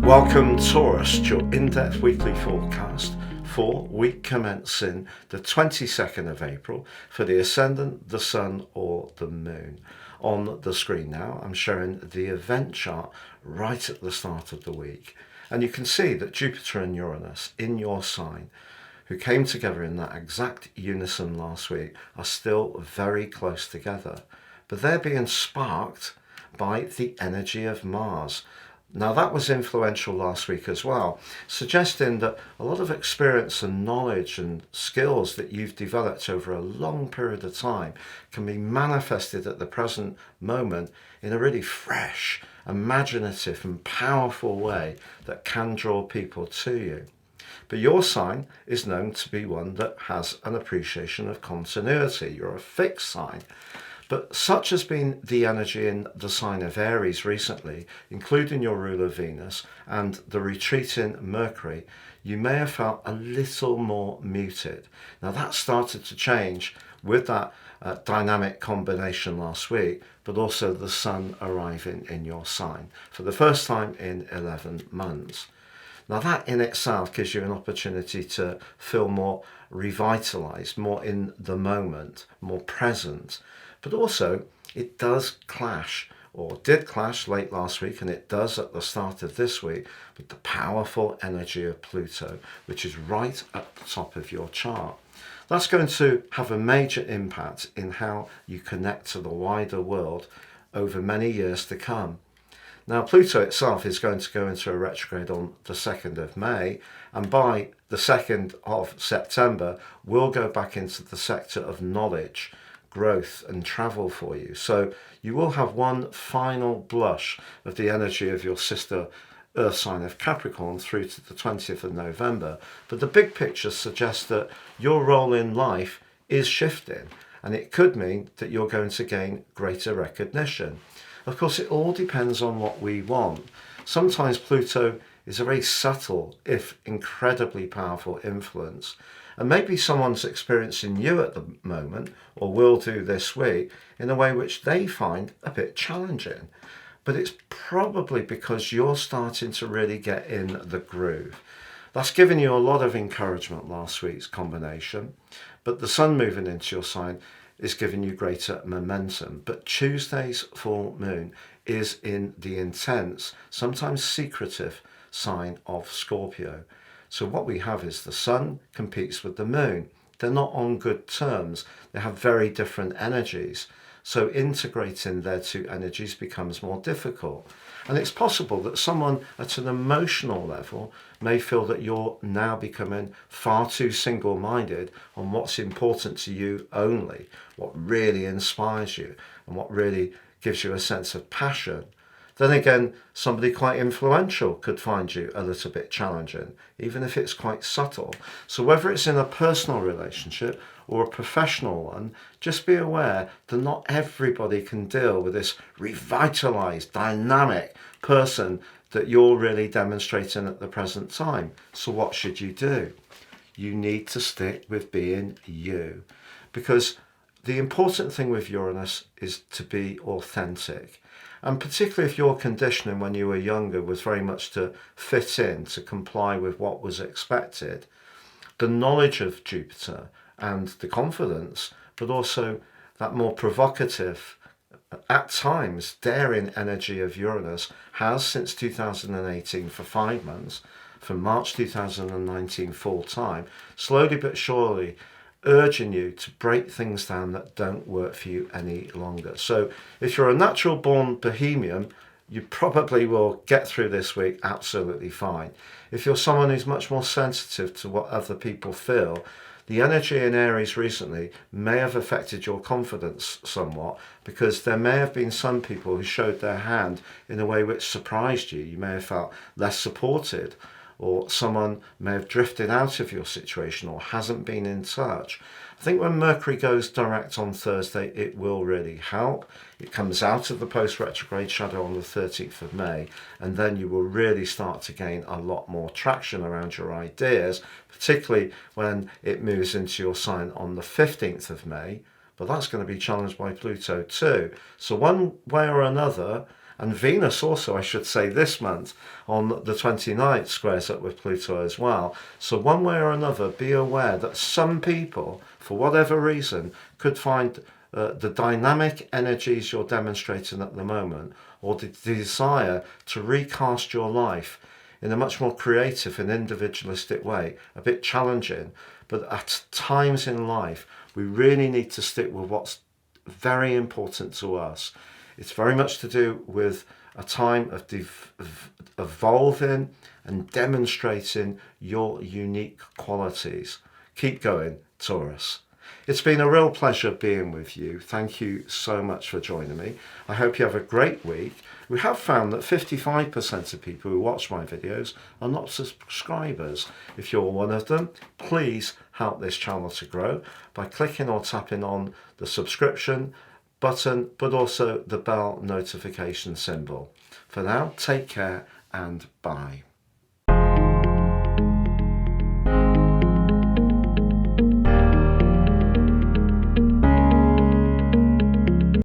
Welcome Taurus to your in-depth weekly forecast for week commencing the 22nd of April for the Ascendant, the Sun or the Moon. On the screen now I'm showing the event chart right at the start of the week, and you can see that Jupiter and Uranus in your sign, who came together in that exact unison last week, are still very close together, but they're being sparked by the energy of Mars. Now that was influential last week as well, suggesting that a lot of experience and knowledge and skills that you've developed over a long period of time can be manifested at the present moment in a really fresh, imaginative and powerful way that can draw people to you. But your sign is known to be one that has an appreciation of continuity. You're a fixed sign. But such has been the energy in the sign of Aries recently, including your ruler Venus and the retreating Mercury, you may have felt a little more muted. Now that started to change with that dynamic combination last week, but also the Sun arriving in your sign for the first time in 11 months. Now that in itself gives you an opportunity to feel more revitalized, more in the moment, more present. But also it does clash, or did clash late last week, and it does at the start of this week, with the powerful energy of Pluto, which is right at the top of your chart. That's going to have a major impact in how you connect to the wider world over many years to come. Now, Pluto itself is going to go into a retrograde on the 2nd of May, and by the 2nd of September, we'll go back into the sector of knowledge, growth and travel for you. So you will have one final blush of the energy of your sister Earth sign of Capricorn through to the 20th of November. But the big picture suggests that your role in life is shifting, and it could mean that you're going to gain greater recognition. Of course, it all depends on what we want. Sometimes Pluto is a very subtle, if incredibly powerful influence. And maybe someone's experiencing you at the moment, or will do this week, in a way which they find a bit challenging. But it's probably because you're starting to really get in the groove. That's given you a lot of encouragement last week's combination, but the Sun moving into your sign is giving you greater momentum. But Tuesday's full moon is in the intense, sometimes secretive sign of Scorpio. So what we have is the Sun competes with the Moon. They're not on good terms. They have very different energies. So integrating their two energies becomes more difficult. And it's possible that someone at an emotional level may feel that you're now becoming far too single-minded on what's important to you only, what really inspires you, and what really gives you a sense of passion. Then again, somebody quite influential could find you a little bit challenging, even if it's quite subtle. So whether it's in a personal relationship or a professional one, just be aware that not everybody can deal with this revitalized, dynamic person that you're really demonstrating at the present time. So what should you do? You need to stick with being you, because the important thing with Uranus is to be authentic. And particularly if your conditioning when you were younger was very much to fit in, to comply with what was expected, the knowledge of Jupiter and the confidence, but also that more provocative, at times daring energy of Uranus has since 2018 for 5 months, from March 2019 full time, slowly but surely urging you to break things down that don't work for you any longer. So if you're a natural born bohemian, you probably will get through this week absolutely fine. If you're someone who's much more sensitive to what other people feel, the energy in Aries recently may have affected your confidence somewhat, because there may have been some people who showed their hand in a way which surprised you. You may have felt less supported, or someone may have drifted out of your situation or hasn't been in touch. I think when Mercury goes direct on Thursday, it will really help. It comes out of the post-retrograde shadow on the 13th of May, and then you will really start to gain a lot more traction around your ideas, particularly when it moves into your sign on the 15th of May. But that's going to be challenged by Pluto too. So one way or another, And Venus also, I should say, this month on the 29th squares up with Pluto as well. So one way or another, be aware that some people, for whatever reason, could find the dynamic energies you're demonstrating at the moment, or the desire to recast your life in a much more creative and individualistic way, a bit challenging. But at times in life, we really need to stick with what's very important to us. It's very much to do with a time of evolving and demonstrating your unique qualities. Keep going, Taurus. It's been a real pleasure being with you. Thank you so much for joining me. I hope you have a great week. We have found that 55% of people who watch my videos are not subscribers. If you're one of them, please help this channel to grow by clicking or tapping on the subscription button, but also the bell notification symbol. For now, take care and bye.